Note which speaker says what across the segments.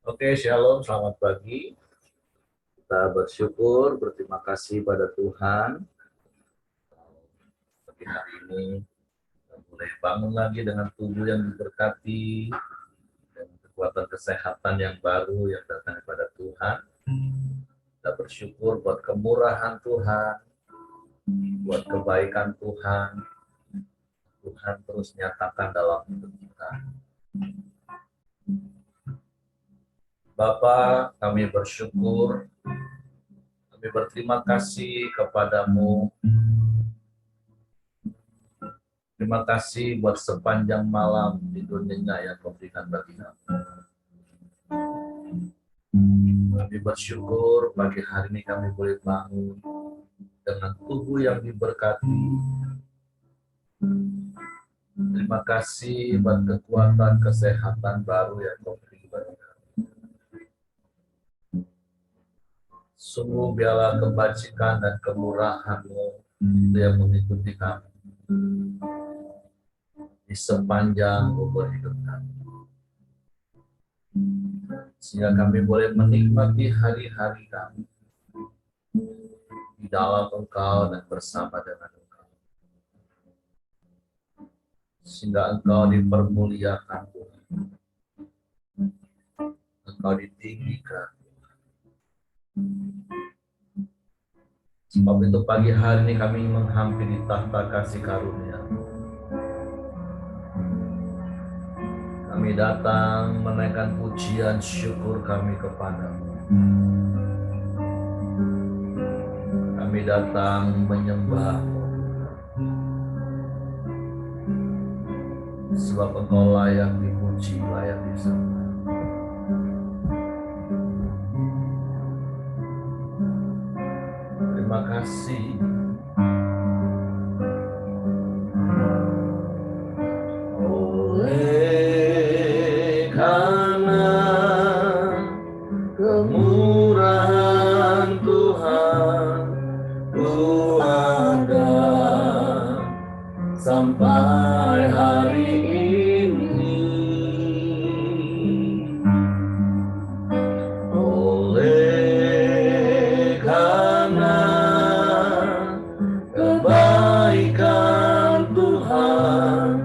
Speaker 1: Oke, shalom, selamat pagi. Kita bersyukur, berterima kasih pada Tuhan. Pagi hari ini kita boleh bangun lagi dengan tubuh yang diberkati, dan kekuatan kesehatan yang baru yang datang daripada Tuhan. Kita bersyukur buat kemurahan Tuhan, buat kebaikan Tuhan. Tuhan terus nyatakan dalam hidup kita. Bapa, kami bersyukur, kami berterima kasih kepadamu. Terima kasih buat sepanjang malam di dunia yang kau berikan bagi kami. Kami bersyukur pagi hari ini kami boleh bangun dengan tubuh yang diberkati. Terima kasih buat kekuatan kesehatan baru yang kau beri bagi kami. Sungguh biarlah kebajikan dan kemurahan-Mu yang mengikuti kami di sepanjang umur hidup kami, sehingga kami boleh menikmati hari-hari kami di dalam Engkau dan bersama dengan Engkau, sehingga Engkau dipermuliakan Tuhan, Engkau ditinggikan. Sebab itu pagi hari ini kami menghampiri tahta kasih karunia. Kami datang menaikkan pujian syukur kami kepadamu. Kami datang menyembah-Mu, sebab Engkau layak dipuji, layak disembah. Terima kasih. Oleh karena kemurahan Tuhan, ku ada sampai hari ini. Oleh karena kebaikan Tuhan,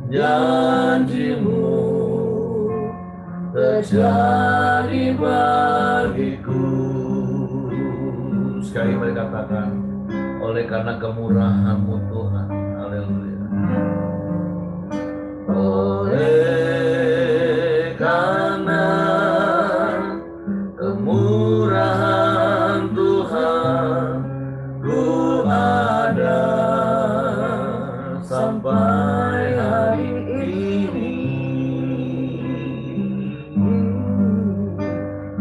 Speaker 1: janji-Mu terjadi bagiku. Sekali mari katakan, oleh karena kemurahan-Mu Tuhan. Haleluya. Oleh karena kemurahan Tuhan, ku ada sampai hari ini.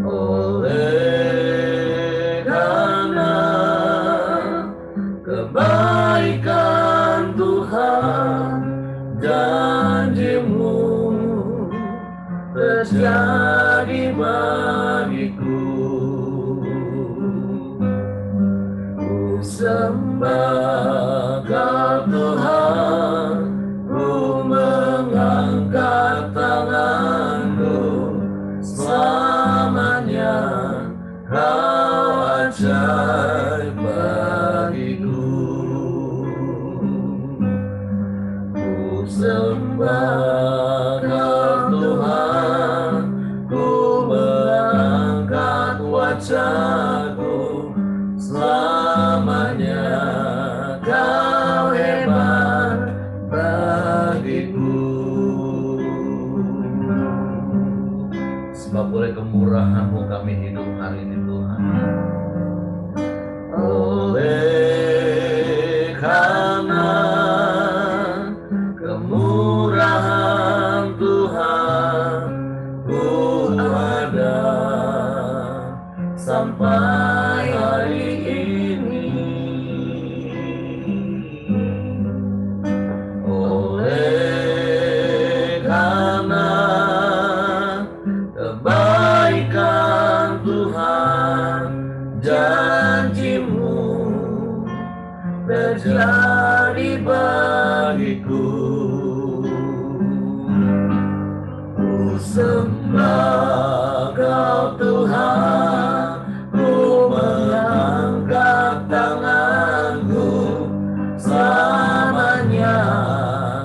Speaker 1: Oleh karena kebaikan Tuhan, janji-Mu terjadi bagiku. Ku sembah Kau Tuhan, ku mengangkat tanganku, selamanya Kau ajaib bagiku. Ku sembah Kau Tuhan, ku mengangkat wajahku, selamanya Kau hebat bagiku. Sebab oleh kemurahan-Mu kami hidup hari ini Tuhan. Oleh karena kemurahan Tuhan, ku ada sampai hari ini. Oleh karena kebaikan Tuhan, janji-Mu terjadi bagiku. Ku sembah Tuhan, ku mengangkat tanganku, selamanya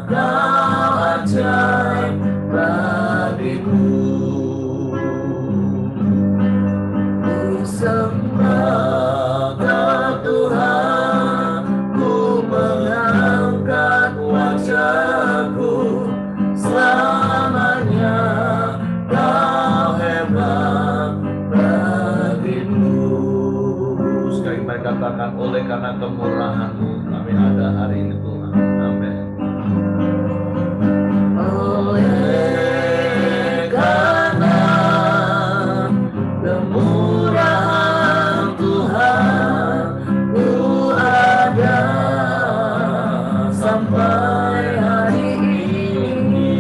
Speaker 1: Kau ajaib bagiku. Ku sembah Kau Tuhan, ku mengangkat wajahku, selamanya Kau hebat bagiku. Sekali lagi katakan, oleh karena kemurahan-Mu kami ada hari ini Tuhan. Amin. Oleh karena kemurahan Tuhan, ku ada sampai hari ini.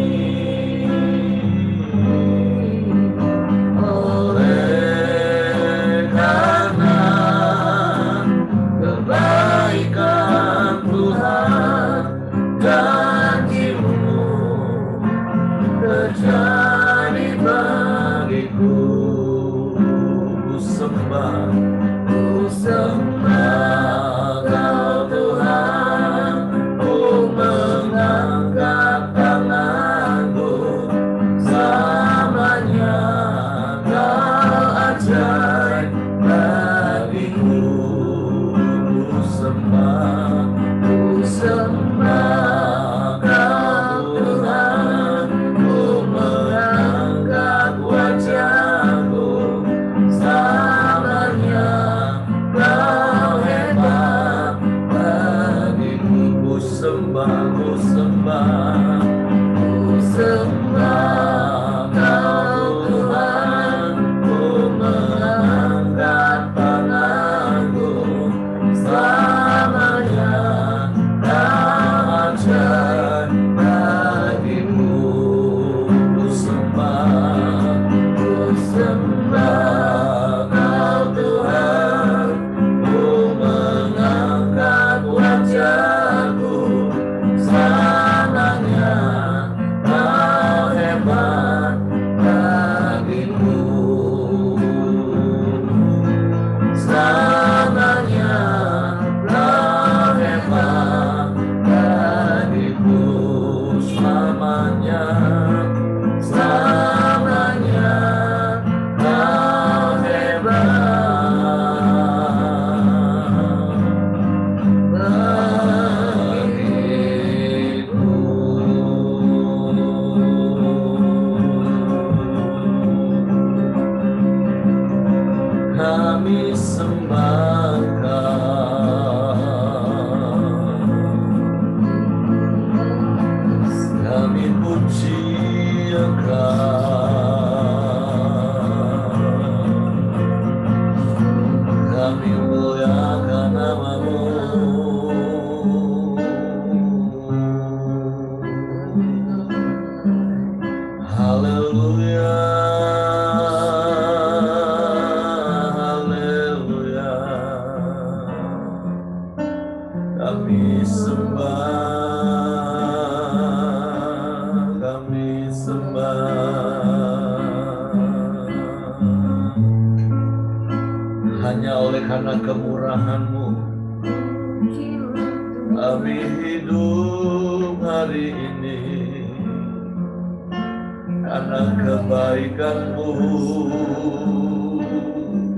Speaker 1: Oleh karena kebaikan Tuhan, janji-Mu terjadi bagiku. Ku sembah Kau Tuhan, ku mengangkat tanganku, selamanya Kau ajaib bagiku. Ku sembah Kau Tuhan, ku mengangkat wajahku, selamanya Kau hebat bagiku. Ku sembah Kau Tuhan, ku mengangkat tanganku, selamanya Kau ajaib bagiku. Ku sembah Kau Tuhan, ku mengangkat wajahku, selamanya Kau hebat bagiku. Selamanya Kau hebat bagiku. Selamanya Kau hebat bagiku. Kami sembah Kau, kami puji Kau, kami muliakan nama-Mu. Haleluya, haleluya. Kami sembah. Hanya oleh karena kemurahan-Mu kami hidup hari ini. Karena kebaikan-Mu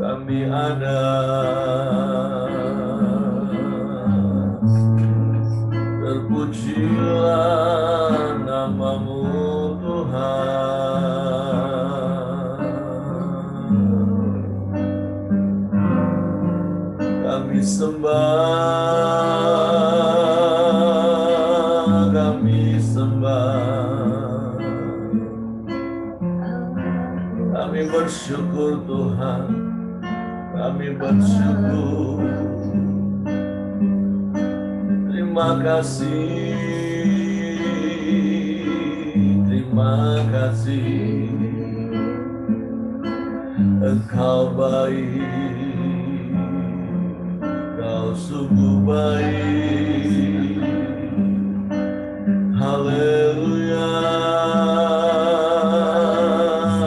Speaker 1: kami ada. Terpujilah nama-Mu Tuhan. Kami sembah, kami sembah. Kami bersyukur Tuhan, kami bersyukur. Terima kasih, terima kasih. Engkau baik, Kau sungguh baik. Haleluya,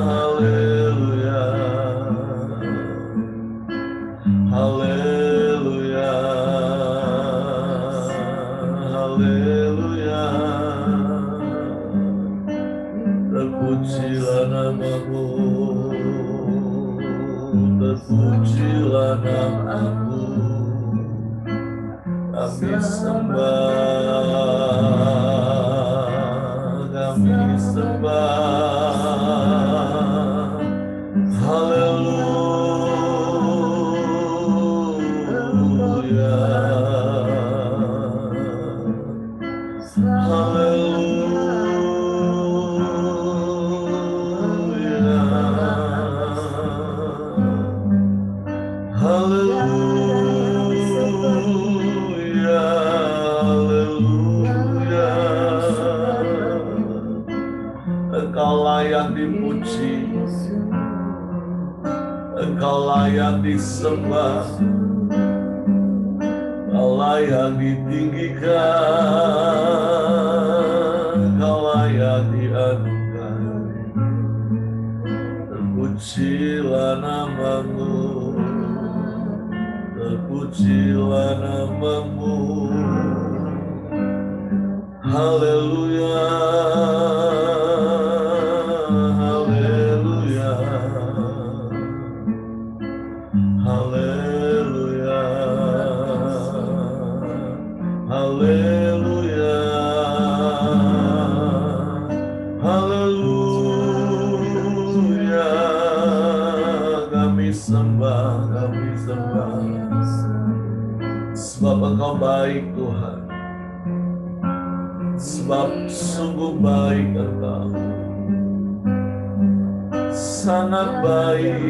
Speaker 1: haleluya. terpujilah namamu, terpujilah namamu, kami sembah, kami sembah, haleluya, haleluya, haleluya. Engkau layak dipuji, Engkau layak disembah, Engkau layak ditinggikan, Engkau layak dianugerahkan. Terpujilah namamu, terpujilah namamu, haleluya, haleluya, haleluya, haleluya, haleluya. Kami sembah, kami sembah, sebab Engkau baik Tuhan, sebab sungguh baik Engkau, sangat baik,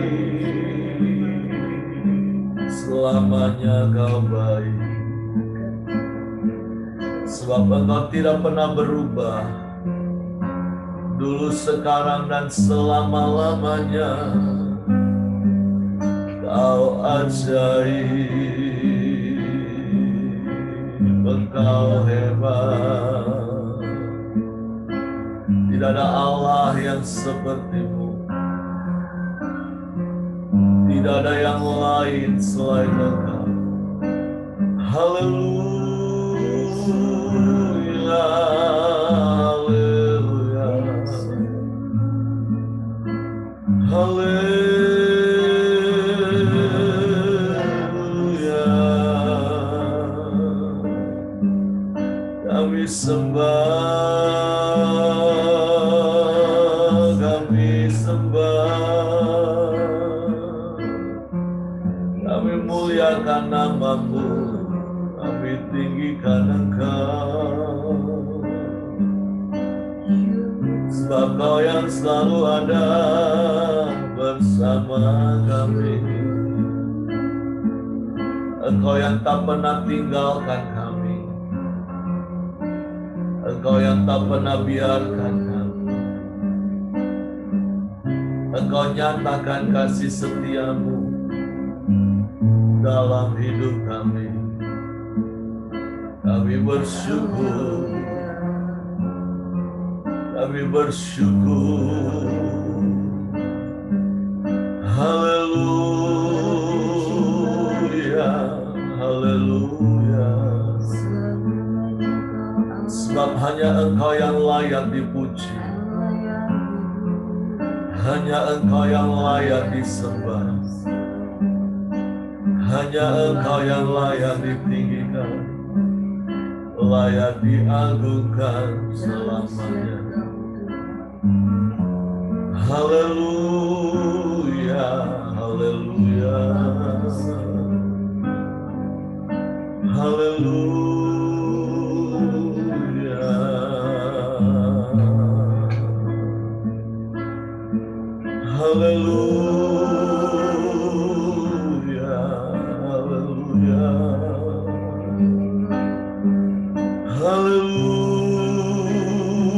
Speaker 1: selamanya Kau baik, sebab Engkau tidak pernah berubah, dulu, sekarang, dan selama-lamanya. Kau ajaib, Engkau hebat, tidak ada Allah yang sepertimu, tidak ada yang lain selain Engkau. Haleluya, haleluya, haleluya. Kami sembah, kami sembah, kami muliakan namamu, kami tinggikan Engkau, sebab Kau yang selalu ada bersama kami, Engkau yang tak pernah tinggalkan kami, Engkau yang tak pernah biarkan kami. Engkau nyatakan kasih setiamu dalam hidup kami. Kami bersyukur, kami bersyukur. Haleluya, haleluya. Sebab hanya Engkau yang layak dipuji, hanya Engkau yang layak disembah, hanya Engkau yang layak ditinggikan, layak diagungkan selamanya. Haleluya, haleluya, haleluya. Haleluya, haleluya,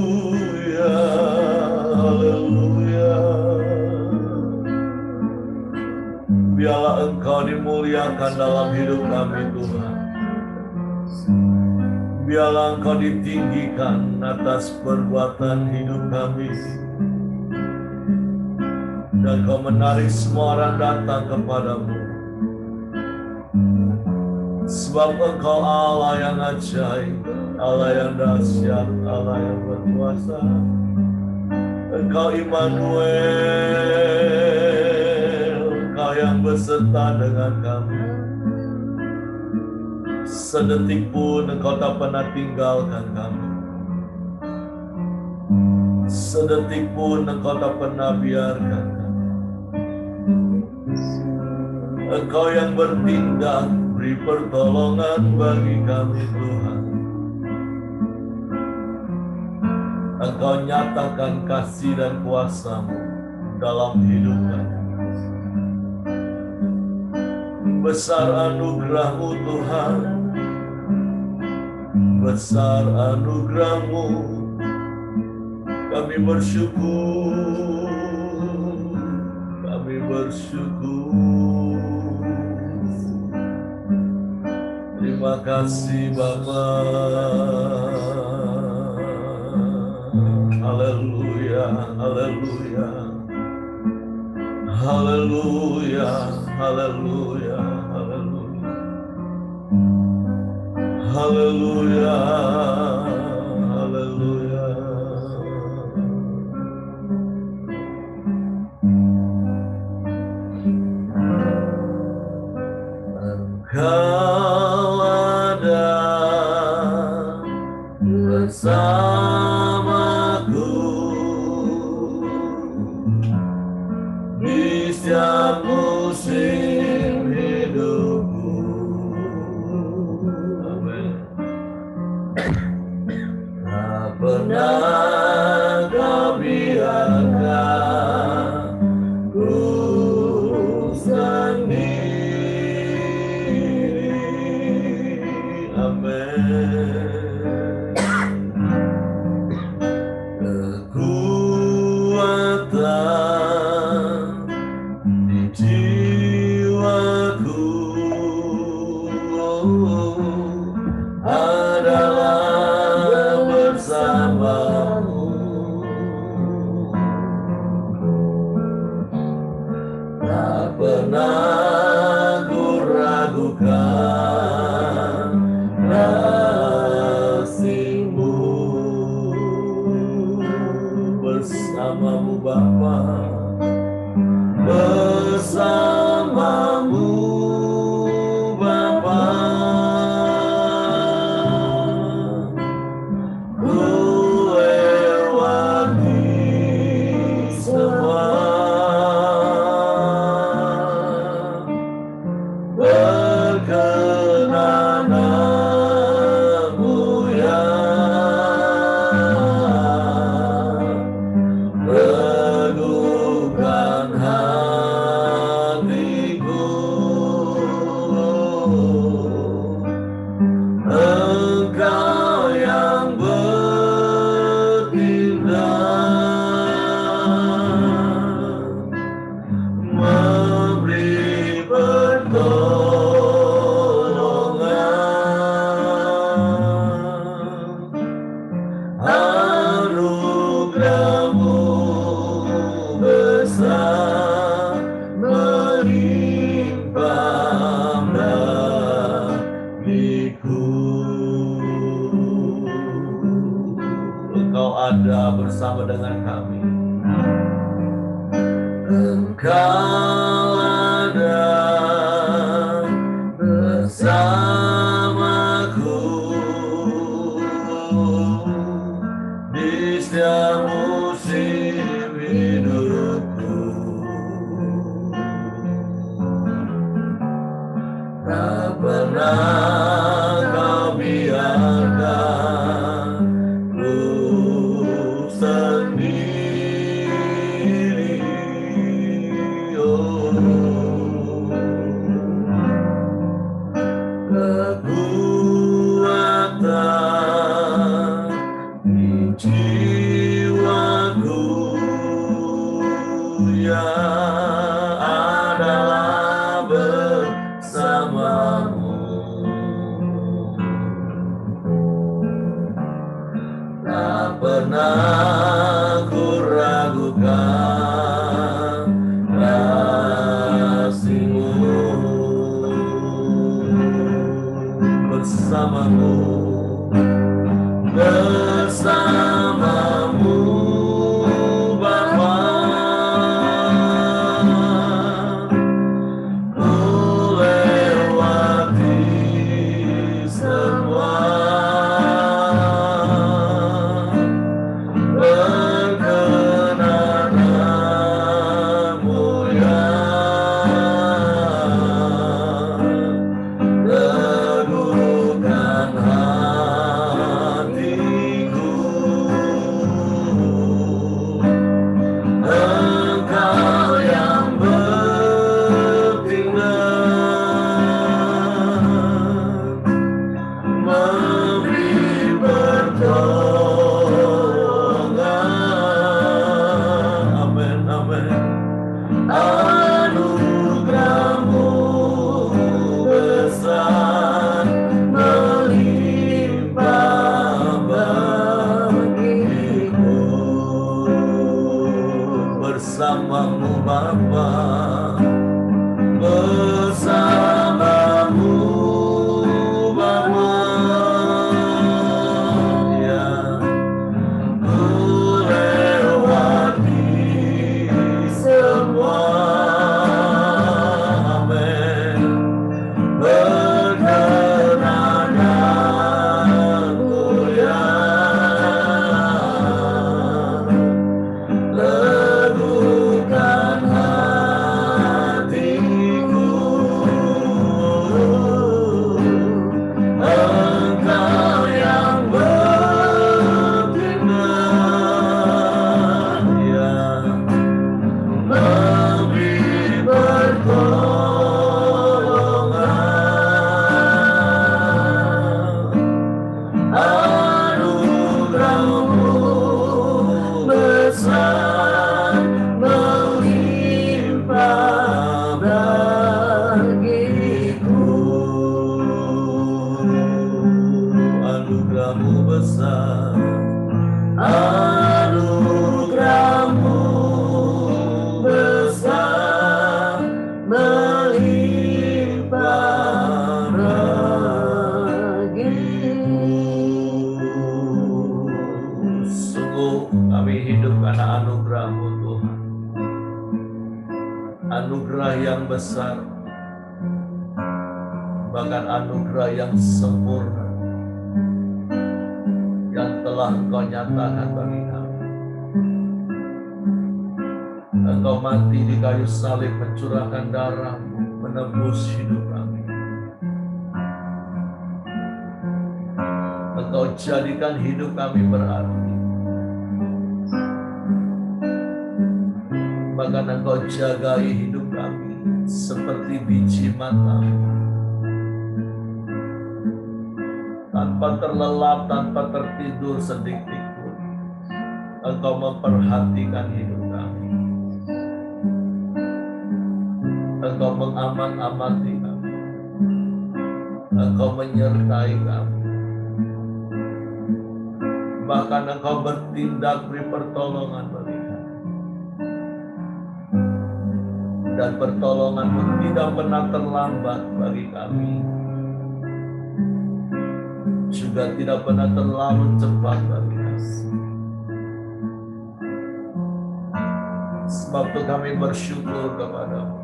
Speaker 1: haleluya, haleluya. Biarlah Engkau dimuliakan dalam hidup kami, Tuhan. Biarlah Engkau ditinggikan atas perbuatan hidup kami, dan Kau menarik semua orang datang kepadamu, sebab Engkau Allah yang ajaib, Allah yang dahsyat, Allah yang berkuasa. Engkau Immanuel, Engkau yang beserta dengan kami. Sedetik pun Engkau tak pernah tinggalkan kami. Sedetik pun Engkau tak pernah biarkan kami. Engkau yang bertindak, beri pertolongan bagi kami Tuhan. Engkau nyatakan kasih dan kuasa-Mu dalam hidup kami. Besar anugerah-Mu Tuhan, besar anugerah-Mu, kami bersyukur, kami bersyukur. Terima kasih Bapa. Haleluya, haleluya, haleluya, haleluya, haleluya, haleluya, haleluya. Engkau ada bersamaku di setiap musim hidupku. Amin. Tak pernah Kau biarkan ku sendiri. Amin. Kekuatan di jiwaku adalah bersama-Mu. Tak pernah ku ragukan kasih-Mu. Bersama-Mu Bapa, bersama-Mu Bapa, ku lewati semua perkenan-Mu yang teguhkan hatiku. Engkau yang bertindak, memberi pertolongan. Anugerah-Mu besar melimpah bagiku. Engkau ada bersama dengan kami. Engkau ada bersamaku di setiap musim hidupku. Tak pernah Kau biarkan ku sendiri. Oh, kekuatan di jiwaku yang adalah bersama-Mu. bersamamu Bapa, bersamamu Bapa, ya ku lewati semua, amin, perkenananmu ya, legukan hatiku, Engkau yang berkenan, ya, memberi pertolongan, anugerah-Mu besar melimpah bagiku, anugerah-Mu besar, anugerah-Mu besar melimpah bagiku. Sungguh kami hidup karena anugerah-Mu Tuhan, anugerah yang besar, bahkan anugerah yang sempurna yang telah Engkau nyatakan bagi kami. Engkau mati di kayu salib, mencurahkan darah-Mu, menebus hidup kami. Engkau jadikan hidup kami berarti. Bahkan Engkau jagai hidup kami seperti biji mata, tanpa terlelap, tanpa tertidur sedetik pun. Engkau memperhatikan hidup kami. Engkau mengamat-amati kami. Engkau menyertai kami. Bahkan Engkau bertindak beri pertolongan bagi kami. Dan pertolongan-Mu tidak pernah terlambat bagi kami, juga tidak pernah terlalu cepat bagi kami. Sebab itu kami bersyukur kepada-Mu.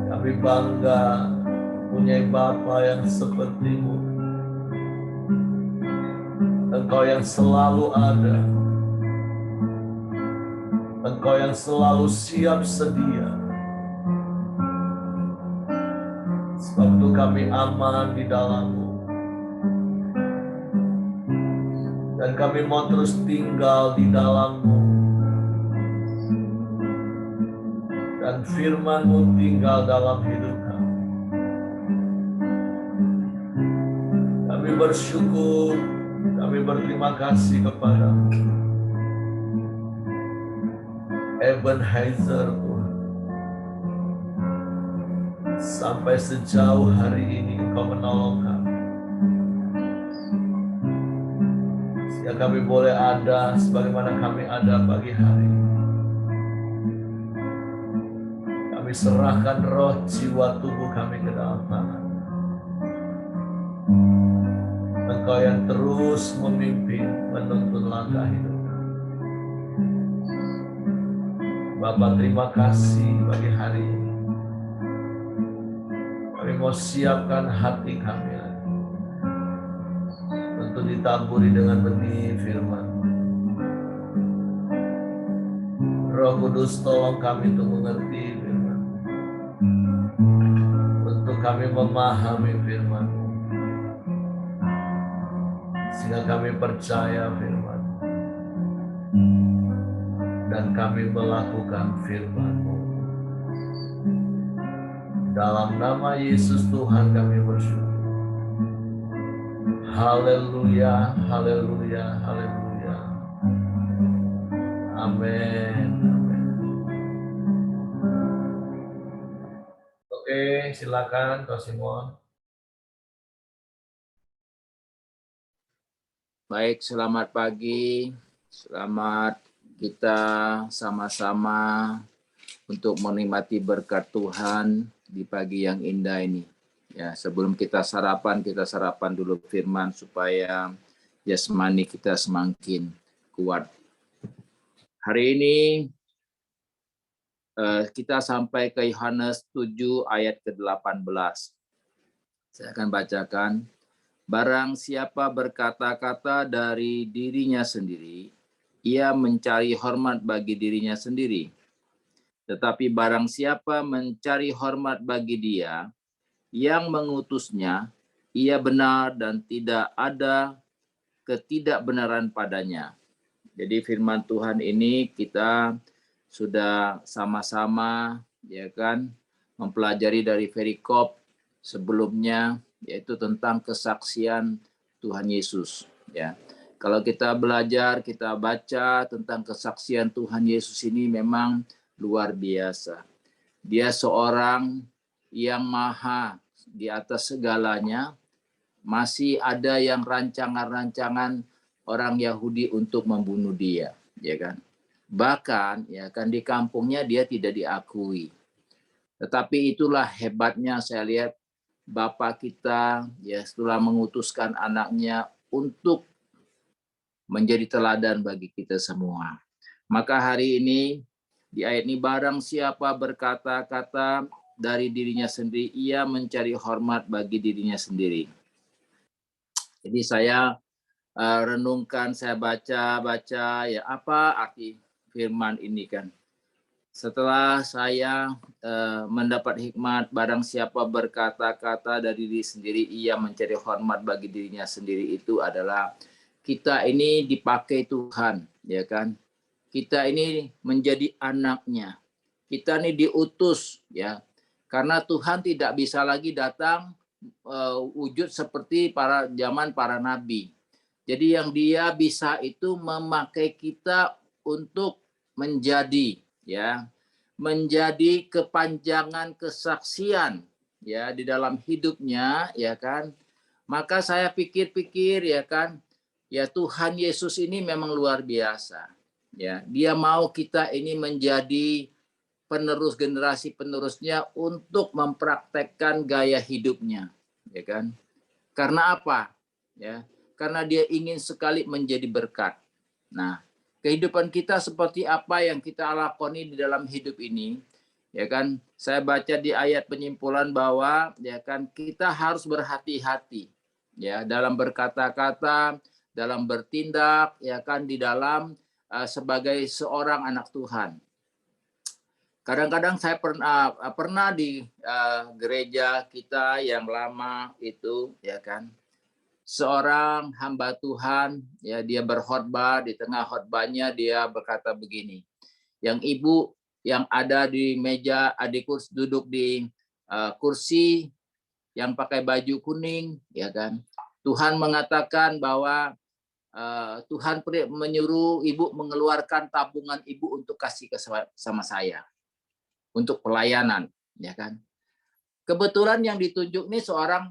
Speaker 1: Kami bangga punya Bapa yang seperti-Mu. Engkau yang selalu ada. Engkau yang selalu siap sedia. Sebab itu kami aman di dalam-Mu. Dan kami mau terus tinggal di dalam-Mu. Dan firman-Mu tinggal dalam hidup kami. Kami bersyukur, kami berterima kasih kepada-Mu. Ebenezer Tuhan, sampai sejauh hari ini Engkau menolong kami, sehingga kami boleh ada sebagaimana kami ada pagi hari ini. Kami serahkan roh, jiwa, tubuh kami ke dalam tangan. Engkau yang terus memimpin, menuntun langkah hidup. Bapa, terima kasih bagi hari ini. Kami mau siapkan hati kami lagi untuk ditaburi dengan benih firman. Roh Kudus, tolong kami untuk mengerti firman, untuk kami memahami firman, sehingga kami percaya firman dan kami melakukan firman-Mu. Dalam nama Yesus Tuhan kami bersyukur. Haleluya, haleluya, haleluya. Amin. Amin. Oke, silakan Kak Simon.
Speaker 2: Baik, selamat pagi. Selamat kita sama-sama untuk menikmati berkat Tuhan di pagi yang indah ini. Ya, sebelum kita sarapan dulu firman supaya jasmani kita semakin kuat. Hari ini kita sampai ke Yohanes 7 ayat ke-18. Saya akan bacakan. Barang siapa berkata-kata dari dirinya sendiri, ia mencari hormat bagi dirinya sendiri. Tetapi barang siapa mencari hormat bagi dia yang mengutusnya, ia benar dan tidak ada ketidakbenaran padanya. Jadi firman Tuhan ini kita sudah sama-sama ya kan mempelajari dari perikop sebelumnya, yaitu tentang kesaksian Tuhan Yesus ya. Kalau kita belajar, kita baca tentang kesaksian Tuhan Yesus ini memang luar biasa. Dia seorang yang maha di atas segalanya. Masih ada yang rancangan-rancangan orang Yahudi untuk membunuh dia, ya kan? Bahkan ya kan di kampungnya dia tidak diakui. Tetapi itulah hebatnya saya lihat Bapa kita ya setelah mengutuskan anaknya untuk menjadi teladan bagi kita semua. Maka hari ini di ayat ini barang siapa berkata-kata dari dirinya sendiri, ia mencari hormat bagi dirinya sendiri. Jadi saya renungkan, saya baca ya apa arti firman ini kan. Setelah saya mendapat hikmat, barang siapa berkata-kata dari diri sendiri, ia mencari hormat bagi dirinya sendiri, itu adalah kita ini dipakai Tuhan, ya kan? Kita ini menjadi anaknya. Kita ini diutus, ya. Karena Tuhan tidak bisa lagi datang wujud seperti zaman para nabi. Jadi yang dia bisa itu memakai kita untuk menjadi kepanjangan kesaksian ya di dalam hidupnya ya kan. Maka saya pikir-pikir ya kan, ya Tuhan Yesus ini memang luar biasa. Ya, dia mau kita ini menjadi penerus generasi penerusnya untuk mempraktekkan gaya hidupnya, ya kan? Karena apa? Ya, karena dia ingin sekali menjadi berkat. Nah, kehidupan kita seperti apa yang kita lakoni di dalam hidup ini, ya kan? Saya baca di ayat penyimpulan bahwa ya kan kita harus berhati-hati ya dalam berkata-kata, dalam bertindak, ya kan di dalam sebagai seorang anak Tuhan. Kadang-kadang saya pernah di gereja kita yang lama itu ya kan, seorang hamba Tuhan ya dia berkhotbah, di tengah khotbahnya dia berkata begini, yang ibu yang ada di meja adik kursi duduk di kursi yang pakai baju kuning ya kan, Tuhan mengatakan bahwa Tuhan menyuruh ibu mengeluarkan tabungan ibu untuk kasih sama saya untuk pelayanan, ya kan? Kebetulan yang ditunjuk ini seorang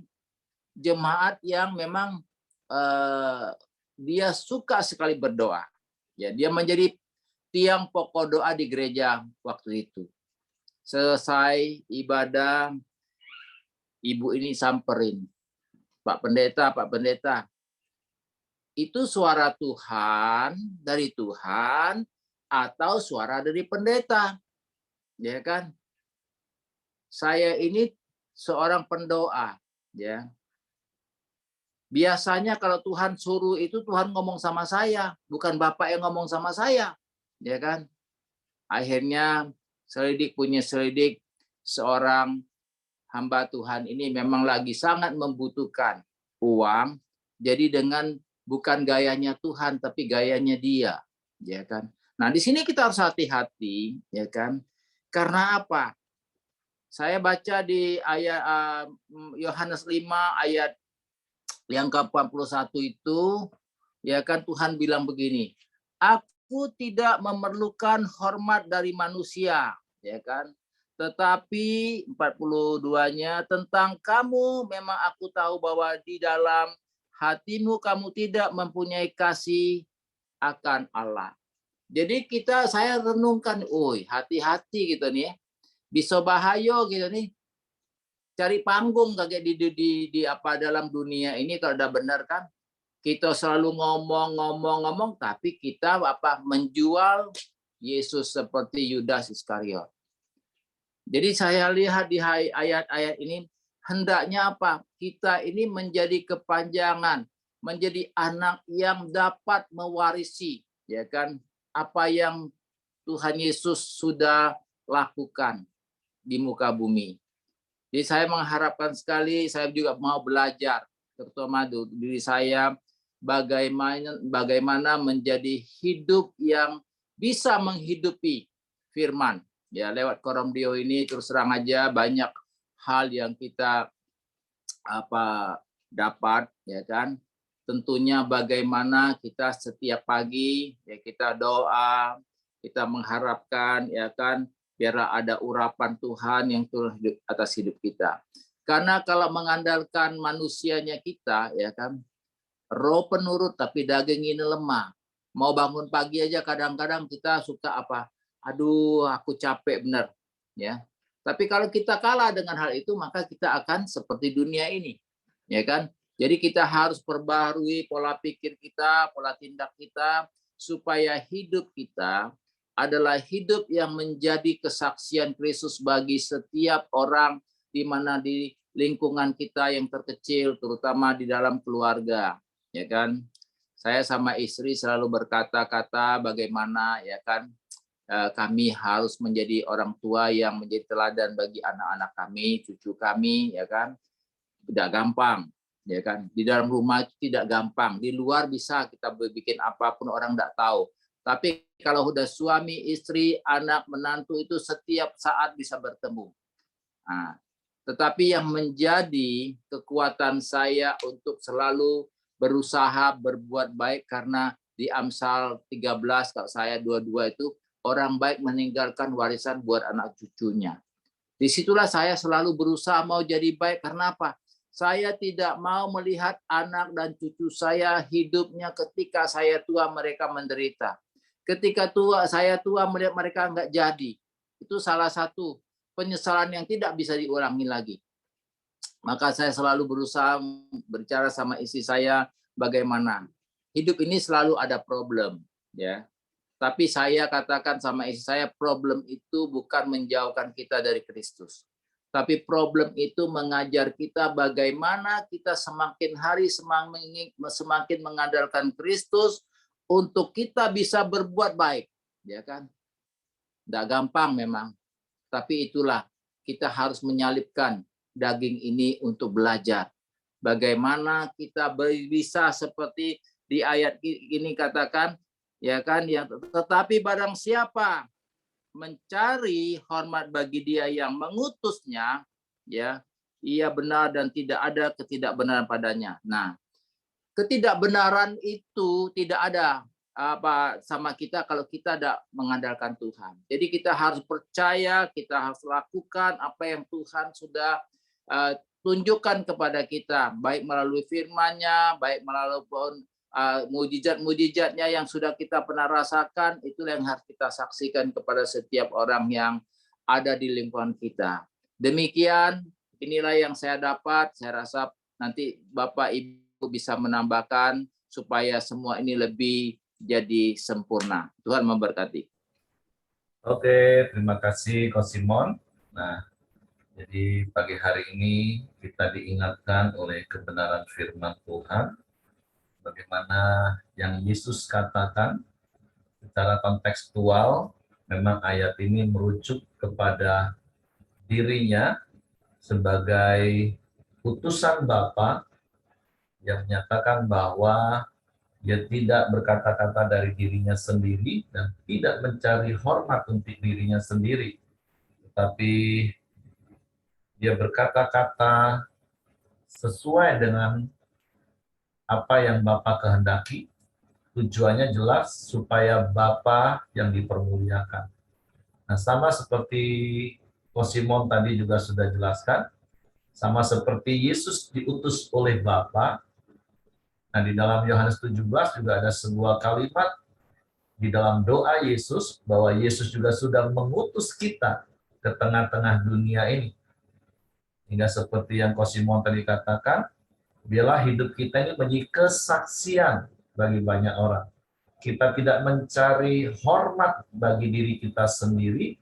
Speaker 2: jemaat yang memang dia suka sekali berdoa. Ya, dia menjadi tiang pokok doa di gereja waktu itu. Selesai ibadah, ibu ini samperin, Pak Pendeta, itu suara Tuhan dari Tuhan atau suara dari pendeta? Ya kan? Saya ini seorang pendoa, ya. Biasanya kalau Tuhan suruh itu Tuhan ngomong sama saya, bukan Bapak yang ngomong sama saya, ya kan? Akhirnya punya selidik seorang hamba Tuhan ini memang lagi sangat membutuhkan uang, jadi dengan bukan gayanya Tuhan tapi gayanya dia, ya kan? Nah, di sini kita harus hati-hati, ya kan? Karena apa? Saya baca di ayat Yohanes 5 ayat yang ke-41 itu, ya kan Tuhan bilang begini, aku tidak memerlukan hormat dari manusia, ya kan? Tetapi 42-nya, tentang kamu memang aku tahu bahwa di dalam hatimu kamu tidak mempunyai kasih akan Allah. Jadi saya renungkan, hati-hati gitu nih ya. Bisa bahaya gitu nih. Cari panggung kayak di apa dalam dunia ini kalau udah benar kan. Kita selalu ngomong, tapi kita menjual Yesus seperti Yudas Iskariot. Jadi saya lihat di ayat-ayat ini hendaknya apa? Kita ini menjadi kepanjangan, menjadi anak yang dapat mewarisi, ya kan? Apa yang Tuhan Yesus sudah lakukan di muka bumi. Jadi saya mengharapkan sekali, saya juga mau belajar, terutama diri saya, bagaimana menjadi hidup yang bisa menghidupi firman. Ya, lewat Koromdio ini terus terang aja banyak hal yang kita dapat, ya kan. Tentunya bagaimana kita setiap pagi ya kita doa, kita mengharapkan ya kan biar ada urapan Tuhan yang turun atas hidup kita. Karena kalau mengandalkan manusianya kita ya kan, roh penurut tapi daging ini lemah. Mau bangun pagi aja kadang-kadang kita suka aduh aku capek benar ya. Tapi kalau kita kalah dengan hal itu maka kita akan seperti dunia ini. Ya kan? Jadi kita harus perbaharui pola pikir kita, pola tindak kita supaya hidup kita adalah hidup yang menjadi kesaksian Kristus bagi setiap orang di mana di lingkungan kita yang terkecil, terutama di dalam keluarga, ya kan? Saya sama istri selalu berkata-kata bagaimana ya kan kami harus menjadi orang tua yang menjadi teladan bagi anak-anak kami, cucu kami, ya kan? Tidak gampang, ya kan? Di dalam rumah itu tidak gampang. Di luar bisa kita bikin apapun orang tidak tahu. Tapi kalau udah suami, istri, anak, menantu itu setiap saat bisa bertemu. Nah, tetapi yang menjadi kekuatan saya untuk selalu berusaha berbuat baik karena di Amsal 13 kalau saya 22 itu orang baik meninggalkan warisan buat anak cucunya. Disitulah saya selalu berusaha mau jadi baik karena apa? Saya tidak mau melihat anak dan cucu saya hidupnya ketika saya tua mereka menderita. Ketika saya tua melihat mereka enggak jadi. Itu salah satu penyesalan yang tidak bisa diulangi lagi. Maka saya selalu berusaha berbicara sama istri saya bagaimana. Hidup ini selalu ada problem, ya. Tapi saya katakan sama istri saya, problem itu bukan menjauhkan kita dari Kristus. Tapi problem itu mengajar kita bagaimana kita semakin hari semakin mengandalkan Kristus untuk kita bisa berbuat baik, ya kan? Tidak gampang memang, tapi itulah kita harus menyalipkan daging ini untuk belajar. Bagaimana kita bisa seperti di ayat ini katakan, ya kan? Tetapi barang siapa mencari hormat bagi dia yang mengutusnya, ya, ia benar dan tidak ada ketidakbenaran padanya. Nah, ketidakbenaran itu tidak ada sama kita kalau kita tidak mengandalkan Tuhan. Jadi kita harus percaya, kita harus lakukan apa yang Tuhan sudah tunjukkan kepada kita, baik melalui firman-Nya, baik melalui mujizat-mujizatnya yang sudah kita pernah rasakan, itulah yang harus kita saksikan kepada setiap orang yang ada di lingkungan kita. Demikian, inilah yang saya dapat. Saya rasa nanti Bapak Ibu bisa menambahkan supaya semua ini lebih jadi sempurna. Tuhan memberkati.
Speaker 1: Oke, terima kasih Coach Simon. Nah, jadi pagi hari ini kita diingatkan oleh kebenaran firman Tuhan bagaimana yang Yesus katakan secara kontekstual. Memang ayat ini merujuk kepada dirinya sebagai utusan Bapa yang menyatakan bahwa dia tidak berkata-kata dari dirinya sendiri dan tidak mencari hormat untuk dirinya sendiri, tetapi dia berkata-kata sesuai dengan apa yang Bapa kehendaki. Tujuannya jelas supaya Bapa yang dipermuliakan. Nah, sama seperti Coach Simon tadi juga sudah jelaskan, sama seperti Yesus diutus oleh Bapa. Nah, di dalam Yohanes 17 juga ada sebuah kalimat di dalam doa Yesus, bahwa Yesus juga sudah mengutus kita ke tengah-tengah dunia ini. Hingga seperti yang Kosimon tadi katakan, biarlah hidup kita ini menjadi kesaksian bagi banyak orang. Kita tidak mencari hormat bagi diri kita sendiri,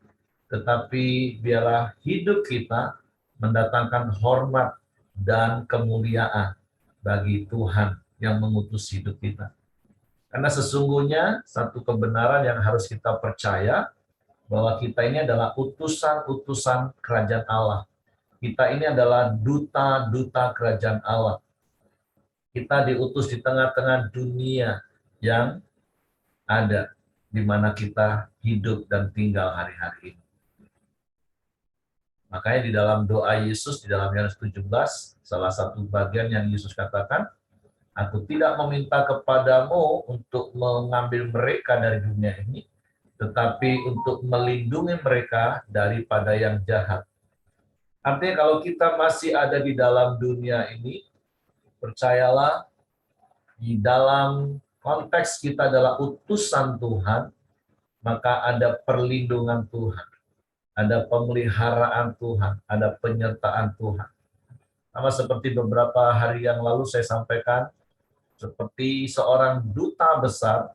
Speaker 1: tetapi biarlah hidup kita mendatangkan hormat dan kemuliaan bagi Tuhan yang mengutus hidup kita. Karena sesungguhnya satu kebenaran yang harus kita percaya, bahwa kita ini adalah utusan-utusan kerajaan Allah. Kita ini adalah duta-duta kerajaan Allah. Kita diutus di tengah-tengah dunia yang ada di mana kita hidup dan tinggal hari-hari ini. Makanya di dalam doa Yesus, di dalam Yohanes 17, salah satu bagian yang Yesus katakan, aku tidak meminta kepadamu untuk mengambil mereka dari dunia ini, tetapi untuk melindungi mereka daripada yang jahat. Artinya kalau kita masih ada di dalam dunia ini, percayalah, di dalam konteks kita adalah utusan Tuhan, maka ada perlindungan Tuhan, ada pemeliharaan Tuhan, ada penyertaan Tuhan. Sama seperti beberapa hari yang lalu saya sampaikan, seperti seorang duta besar,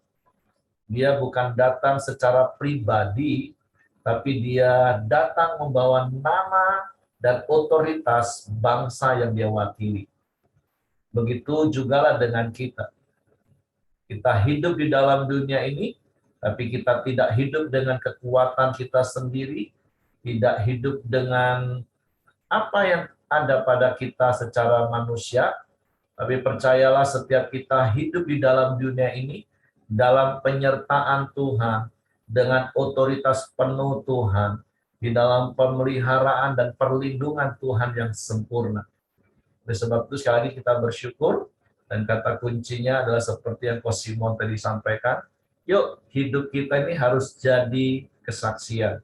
Speaker 1: dia bukan datang secara pribadi, tapi dia datang membawa nama dan otoritas bangsa yang dia wakili. Begitu jugalah dengan kita. Kita hidup di dalam dunia ini, tapi kita tidak hidup dengan kekuatan kita sendiri, tidak hidup dengan apa yang ada pada kita secara manusia, tapi percayalah setiap kita hidup di dalam dunia ini, dalam penyertaan Tuhan, dengan otoritas penuh Tuhan, di dalam pemeliharaan dan perlindungan Tuhan yang sempurna. Oleh sebab itu sekali lagi kita bersyukur, dan kata kuncinya adalah seperti yang Coach Simon tadi sampaikan, yuk hidup kita ini harus jadi kesaksian.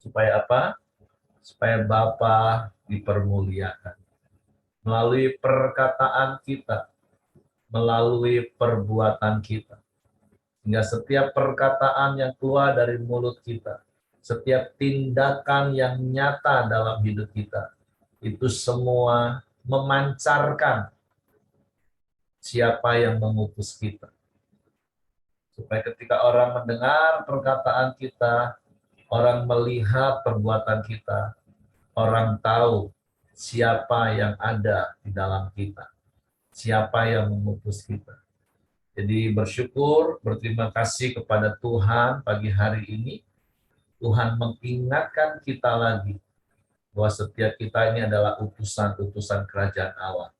Speaker 1: Supaya apa? Supaya Bapa dipermuliakan. Melalui perkataan kita, melalui perbuatan kita. Hingga setiap perkataan yang keluar dari mulut kita, setiap tindakan yang nyata dalam hidup kita, itu semua memancarkan siapa yang mengutus kita. Supaya ketika orang mendengar perkataan kita, orang melihat perbuatan kita, orang tahu siapa yang ada di dalam kita, siapa yang mengutus kita. Jadi bersyukur, berterima kasih kepada Tuhan pagi hari ini. Tuhan mengingatkan kita lagi bahwa setiap kita ini adalah utusan-utusan kerajaan Allah.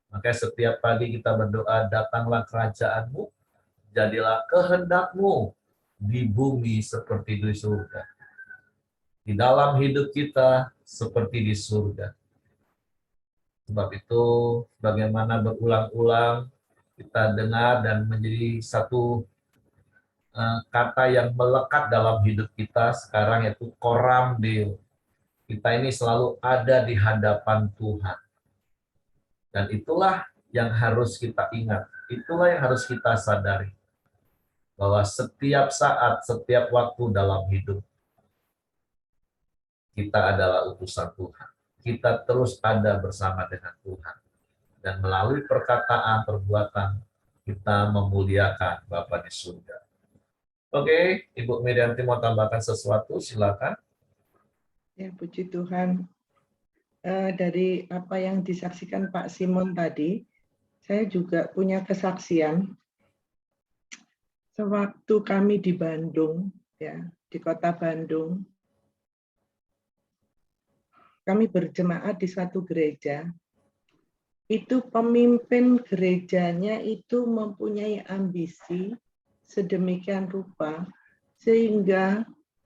Speaker 1: Makanya setiap pagi kita berdoa, datanglah kerajaan-Mu, jadilah kehendak-Mu di bumi seperti di surga. Di dalam hidup kita seperti di surga. Sebab itu, bagaimana berulang-ulang kita dengar dan menjadi satu kata yang melekat dalam hidup kita sekarang, yaitu koram deo. Kita ini selalu ada di hadapan Tuhan. Dan itulah yang harus kita ingat. Itulah yang harus kita sadari. Bahwa setiap saat, setiap waktu dalam hidup, kita adalah utusan Tuhan. Kita terus ada bersama dengan Tuhan. Dan melalui perkataan, perbuatan, kita memuliakan Bapa di surga. Oke, Ibu Mirianti mau tambahkan sesuatu, silakan.
Speaker 3: Ya, puji Tuhan. Dari apa yang disaksikan Pak Simon tadi, saya juga punya kesaksian. Sewaktu kami di Bandung, ya, di kota Bandung, kami berjemaat di suatu gereja. Itu pemimpin gerejanya itu mempunyai ambisi sedemikian rupa sehingga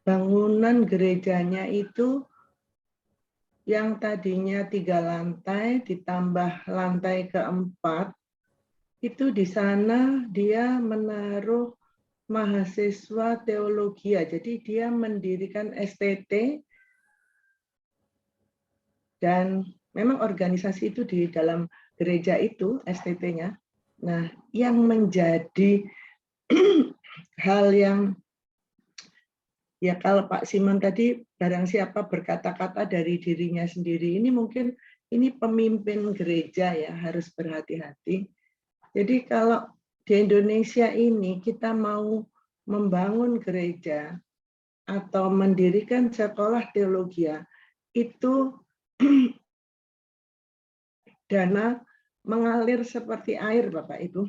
Speaker 3: bangunan gerejanya itu yang tadinya 3 lantai ditambah lantai keempat, itu di sana dia menaruh mahasiswa teologi. Jadi dia mendirikan STT dan memang organisasi itu di dalam gereja itu STT-nya. Nah, yang menjadi hal yang ya kalau Pak Simon tadi barang siapa berkata-kata dari dirinya sendiri, ini mungkin ini pemimpin gereja ya harus berhati-hati. Jadi kalau di Indonesia ini kita mau membangun gereja atau mendirikan sekolah teologi, itu dana mengalir seperti air Bapak Ibu.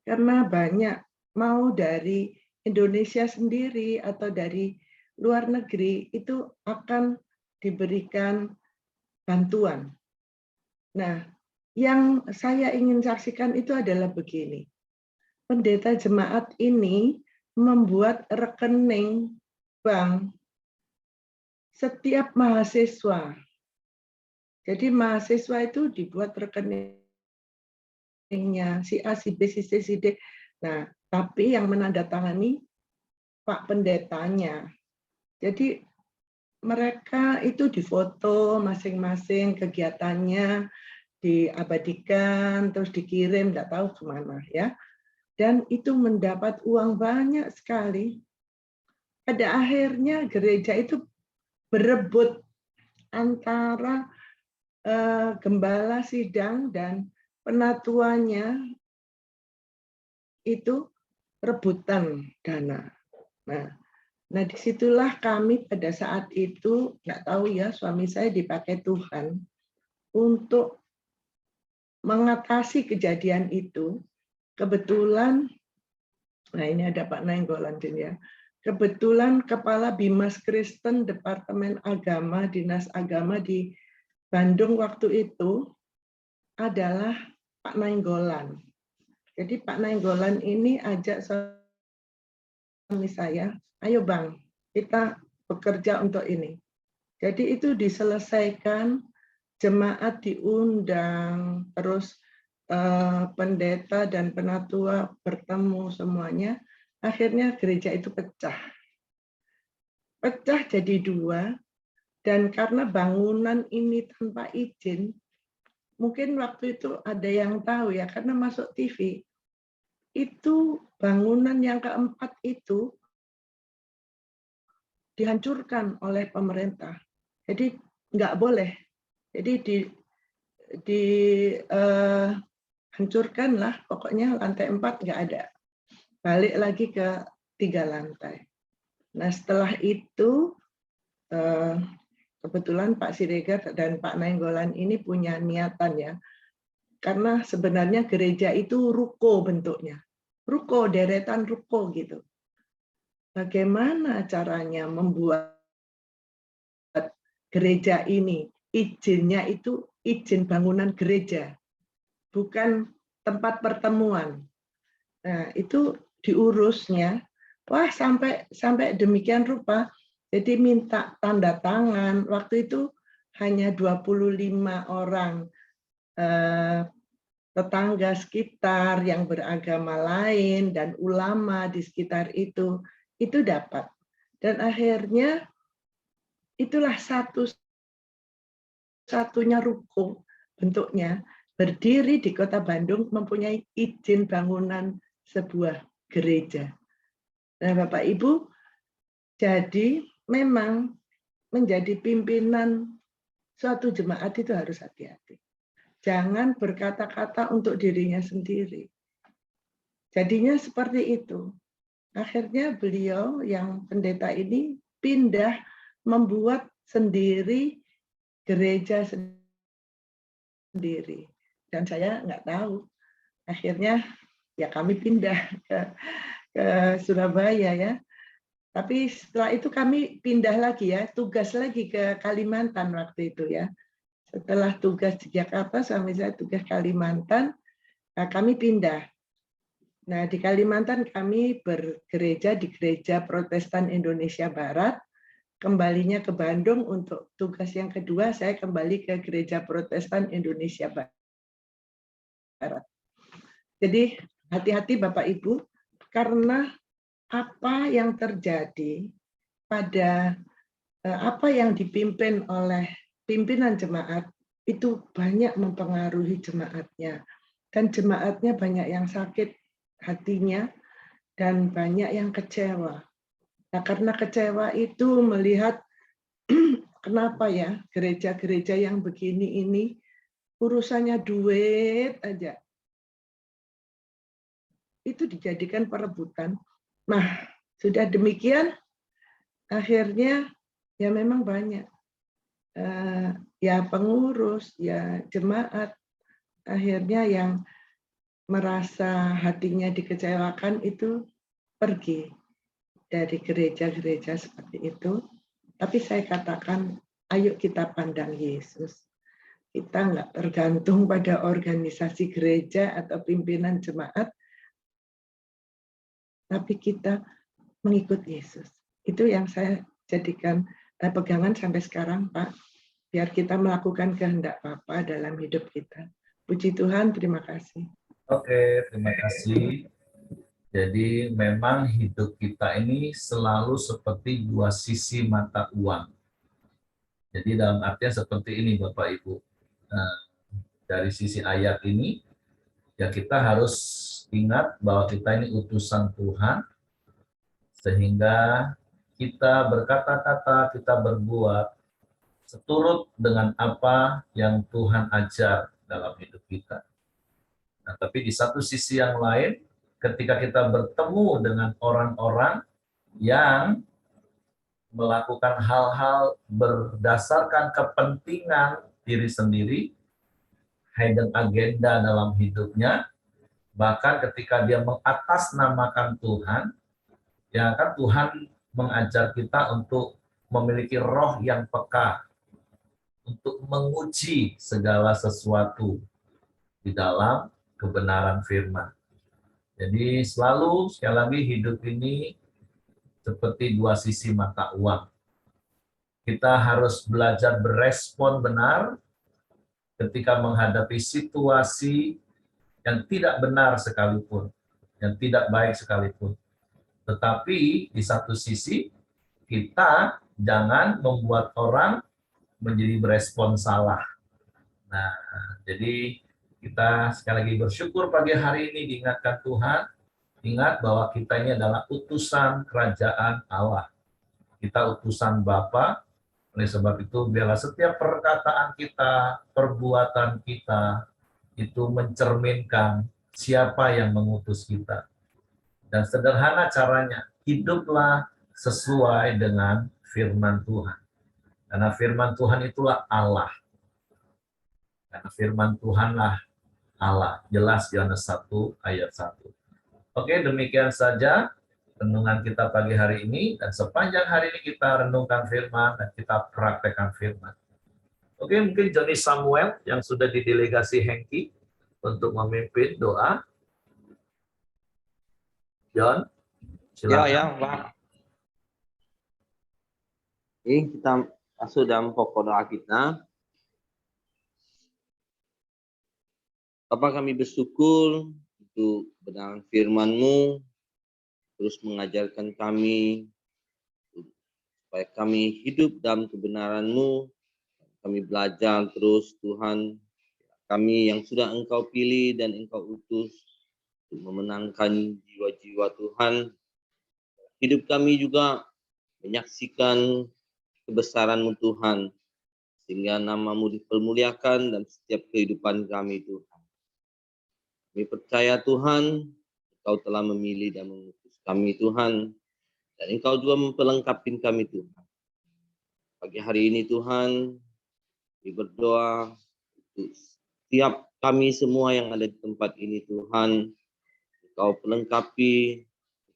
Speaker 3: Karena banyak mau dari Indonesia sendiri atau dari luar negeri itu akan diberikan bantuan. Nah, yang saya ingin saksikan itu adalah begini. Pendeta jemaat ini membuat rekening bank setiap mahasiswa. Jadi mahasiswa itu dibuat rekeningnya si A, si B, si C, si D. Nah, tapi yang menandatangani Pak Pendetanya. Jadi mereka itu difoto masing-masing kegiatannya, diabadikan, terus dikirim, tidak tahu kemana ya. Dan itu mendapat uang banyak sekali. Pada akhirnya gereja itu berebut antara gembala sidang dan penatuannya itu rebutan dana. Nah disitulah kami pada saat itu nggak tahu ya suami saya dipakai Tuhan untuk mengatasi kejadian itu. Kebetulan, nah ini ada Pak Nainggolan ya. Kebetulan Kepala Bimas Kristen Departemen Agama, Dinas Agama di Bandung waktu itu adalah Pak Nainggolan. Jadi Pak Nainggolan ini ajak suami saya, ayo Bang, kita bekerja untuk ini. Jadi itu diselesaikan, jemaat diundang, terus pendeta dan penatua bertemu semuanya. Akhirnya gereja itu pecah. Pecah jadi dua, dan karena bangunan ini tanpa izin, mungkin waktu itu ada yang tahu ya, karena masuk TV, itu bangunan yang keempat itu dihancurkan oleh pemerintah. Jadi nggak boleh. Jadi hancurkan lah, pokoknya lantai 4 nggak ada. Balik lagi ke 3 lantai. Nah setelah itu kebetulan Pak Siregar dan Pak Nainggolan ini punya niatan ya, karena sebenarnya gereja itu ruko bentuknya, ruko, deretan ruko gitu. Bagaimana caranya membuat gereja ini izinnya itu izin bangunan gereja, bukan tempat pertemuan. Nah itu diurusnya, wah sampai demikian rupa. Jadi minta tanda tangan, waktu itu hanya 25 orang tetangga sekitar yang beragama lain dan ulama di sekitar itu dapat. Dan akhirnya itulah satu-satunya ruko bentuknya berdiri di Kota Bandung mempunyai izin bangunan sebuah gereja. Nah Bapak Ibu, jadi memang menjadi pimpinan suatu jemaat itu harus hati-hati. Jangan berkata-kata untuk dirinya sendiri. Jadinya seperti itu. Akhirnya beliau yang pendeta ini pindah membuat sendiri gereja sendiri. Dan saya nggak tahu. Akhirnya ya kami pindah ke Surabaya ya. Tapi setelah itu kami pindah lagi ya, tugas lagi ke Kalimantan waktu itu ya. Setelah tugas di Jakarta, suami saya tugas Kalimantan, nah kami pindah. Nah di Kalimantan kami bergereja di Gereja Protestan Indonesia Barat, kembalinya ke Bandung untuk tugas yang kedua, saya kembali ke Gereja Protestan Indonesia Barat. Jadi hati-hati Bapak Ibu, karena apa yang terjadi pada apa yang dipimpin oleh pimpinan jemaat itu banyak mempengaruhi jemaatnya, dan jemaatnya banyak yang sakit hatinya dan banyak yang kecewa. Nah, karena kecewa itu melihat kenapa ya gereja-gereja yang begini ini urusannya duit aja. Itu dijadikan perebutan. Nah, sudah demikian, akhirnya ya memang banyak. Ya pengurus, ya jemaat, akhirnya yang merasa hatinya dikecewakan itu pergi dari gereja-gereja seperti itu. Tapi saya katakan, ayo kita pandang Yesus. Kita nggak tergantung pada organisasi gereja atau pimpinan jemaat, tapi kita mengikut Yesus. Itu yang saya jadikan pegangan sampai sekarang, Pak. Biar kita melakukan kehendak Bapa dalam hidup kita. Puji Tuhan, terima kasih.
Speaker 1: Oke, terima kasih. Jadi memang hidup kita ini selalu seperti dua sisi mata uang. Jadi dalam artian seperti ini Bapak Ibu. Nah, dari sisi ayat ini, ya kita harus ingat bahwa kita ini utusan Tuhan, sehingga kita berkata-kata, kita berbuat seturut dengan apa yang Tuhan ajar dalam hidup kita. Nah, tapi di satu sisi yang lain, ketika kita bertemu dengan orang-orang yang melakukan hal-hal berdasarkan kepentingan diri sendiri, hidden agenda dalam hidupnya, bahkan ketika dia mengatasnamakan Tuhan, ya kan Tuhan mengajar kita untuk memiliki roh yang peka, untuk menguji segala sesuatu di dalam kebenaran firman. Jadi selalu, sekali lagi, hidup ini seperti dua sisi mata uang. Kita harus belajar berespon benar ketika menghadapi situasi yang tidak benar sekalipun, yang tidak baik sekalipun. Tetapi di satu sisi, kita jangan membuat orang menjadi berespon salah. Nah, jadi kita sekali lagi bersyukur pagi hari ini diingatkan Tuhan, ingat bahwa kita ini adalah utusan kerajaan Allah. Kita utusan Bapa, oleh sebab itu biarlah setiap perkataan kita, perbuatan kita, itu mencerminkan siapa yang mengutus kita. Dan sederhana caranya, hiduplah sesuai dengan firman Tuhan. Karena firman Tuhan itulah Allah. Karena firman Tuhanlah Allah. Jelas Yohanes 1 ayat 1. Oke, demikian saja renungan kita pagi hari ini. Dan sepanjang hari ini kita renungkan firman dan kita praktekkan firman. Oke, mungkin Johnny Samuel yang sudah didelegasi Hengki untuk memimpin doa. John, silakan.
Speaker 4: Ya, Pak. Ini kita masuk dalam pokok doa kita. Bapa, kami bersyukur untuk kebenaran firman-Mu, terus mengajarkan kami supaya kami hidup dalam kebenaran-Mu. Kami belajar terus, Tuhan, kami yang sudah Engkau pilih dan Engkau utus untuk memenangkan jiwa-jiwa Tuhan. Hidup kami juga menyaksikan kebesaran-Mu Tuhan, sehingga nama-Mu dipermuliakan dalam setiap kehidupan kami Tuhan. Kami percaya Tuhan, Engkau telah memilih dan mengutus kami Tuhan, dan Engkau juga memperlengkapi kami Tuhan. Pagi hari ini Tuhan, kami berdoa untuk setiap kami semua yang ada di tempat ini Tuhan, Engkau perlengkapi,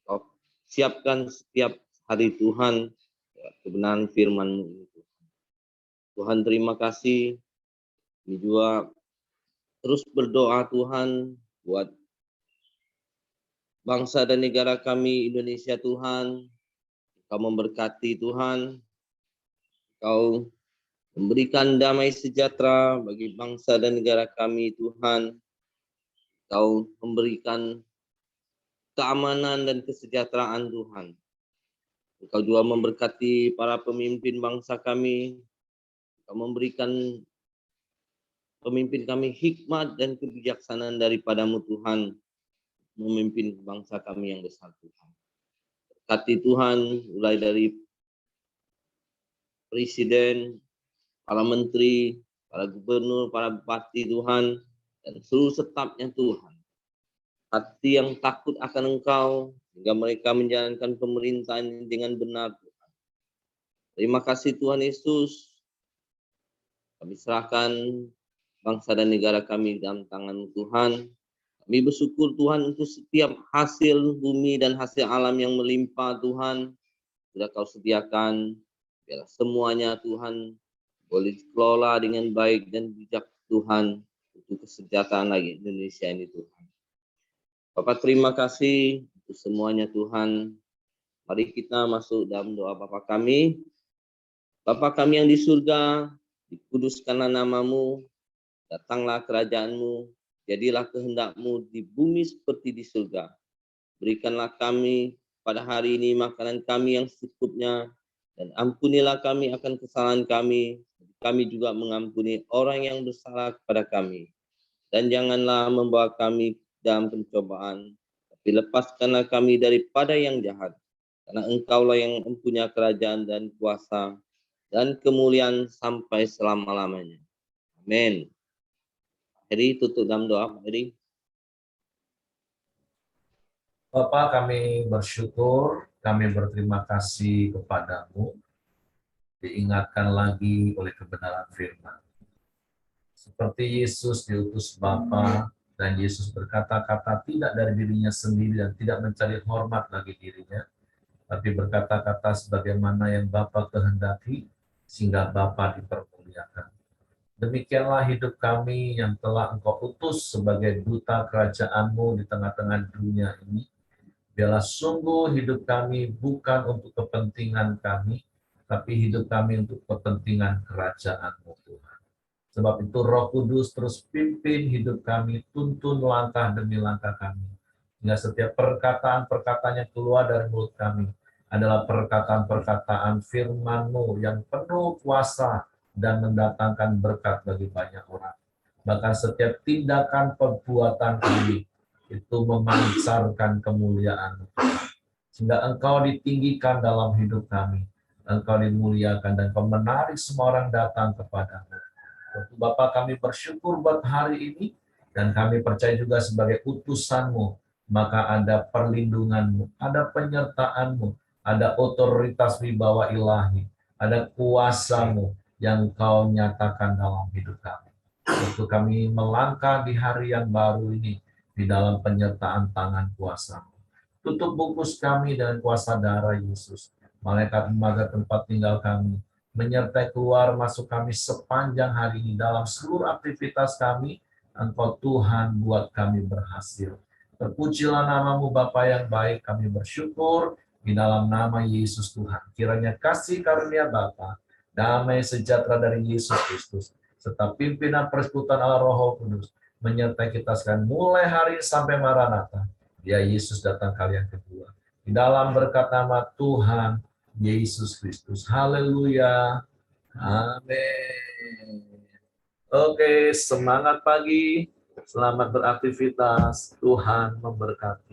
Speaker 4: Engkau siapkan setiap hari Tuhan, kebenaran firman-Mu ini Tuhan. Tuhan terima kasih, kami juga terus berdoa Tuhan, buat bangsa dan negara kami Indonesia Tuhan. Engkau memberkati Tuhan. Engkau memberikan damai sejahtera bagi bangsa dan negara kami Tuhan. Engkau memberikan keamanan dan kesejahteraan Tuhan. Engkau juga memberkati para pemimpin bangsa kami. Engkau memberikan pemimpin kami hikmat dan kebijaksanaan daripada-Mu Tuhan, memimpin bangsa kami yang besar Tuhan. Berkati Tuhan, mulai dari Presiden, para menteri, para gubernur, para bupati Tuhan, dan seluruh stafnya Tuhan. Hati yang takut akan Engkau, sehingga mereka menjalankan pemerintahan dengan benar Tuhan. Terima kasih Tuhan Yesus. Kami serahkan bangsa dan negara kami dalam tangan Tuhan. Kami bersyukur Tuhan untuk setiap hasil bumi dan hasil alam yang melimpah Tuhan. Sudah Kau sediakan. Biarlah semuanya Tuhan boleh dikelola dengan baik dan bijak Tuhan untuk kesejahteraan lagi Indonesia ini Tuhan. Bapak terima kasih untuk semuanya Tuhan. Mari kita masuk dalam doa Bapa kami. Bapa kami yang di surga, dikuduskanlah namamu, datanglah kerajaanmu, jadilah kehendak-Mu di bumi seperti di surga. Berikanlah kami pada hari ini makanan kami yang secukupnya, dan ampunilah kami akan kesalahan kami. Kami juga mengampuni orang yang bersalah kepada kami. Dan janganlah membawa kami dalam pencobaan, tapi lepaskanlah kami daripada yang jahat. Karena Engkaulah yang mempunyai kerajaan dan kuasa dan kemuliaan sampai selama-lamanya. Amin. Heri tutup dalam doa, Heri.
Speaker 1: Bapa, kami bersyukur, kami berterima kasih kepadamu, diingatkan lagi oleh kebenaran firman. Seperti Yesus diutus Bapa, dan Yesus berkata-kata tidak dari dirinya sendiri dan tidak mencari hormat bagi dirinya, tapi berkata-kata sebagaimana yang Bapa kehendaki, sehingga Bapa dipermuliakan. Demikianlah hidup kami yang telah Engkau utus sebagai duta kerajaan-Mu di tengah-tengah dunia ini. Biarlah sungguh hidup kami bukan untuk kepentingan kami, tapi hidup kami untuk kepentingan kerajaan-Mu Tuhan. Sebab itu Roh Kudus terus pimpin hidup kami, tuntun langkah demi langkah kami. Hingga setiap perkataan-perkataan yang keluar dari mulut kami adalah perkataan-perkataan firman-Mu yang penuh kuasa dan mendatangkan berkat bagi banyak orang. Bahkan setiap tindakan perbuatan kami itu memancarkan kemuliaan, sehingga Engkau ditinggikan dalam hidup kami, Engkau dimuliakan, dan Engkau menarik semua orang datang kepadamu. Tentu Bapa, kami bersyukur buat hari ini, dan kami percaya juga sebagai utusan-Mu, maka ada perlindungan-Mu, ada penyertaan-Mu, ada otoritas wibawa ilahi, ada kuasa-Mu yang Kau nyatakan dalam hidup kami. Untuk kami melangkah di hari yang baru ini, di dalam penyertaan tangan kuasa-Mu. Tutup bungkus kami dengan kuasa darah Yesus. Malaikat menjaga tempat tinggal kami, menyertai keluar masuk kami sepanjang hari ini. Dalam seluruh aktivitas kami, Engkau Tuhan buat kami berhasil. Terpujilah nama-Mu Bapa yang baik, kami bersyukur di dalam nama Yesus Tuhan. Kiranya kasih karunia Bapa, damai sejahtera dari Yesus Kristus, serta pimpinan persekutuan Allah Roh Kudus menyertai kita sekarang mulai hari sampai Maranatha. Ya Yesus datang kali yang kedua. Di dalam berkat nama Tuhan Yesus Kristus. Haleluya. Amin. Oke, semangat pagi. Selamat beraktivitas. Tuhan memberkati.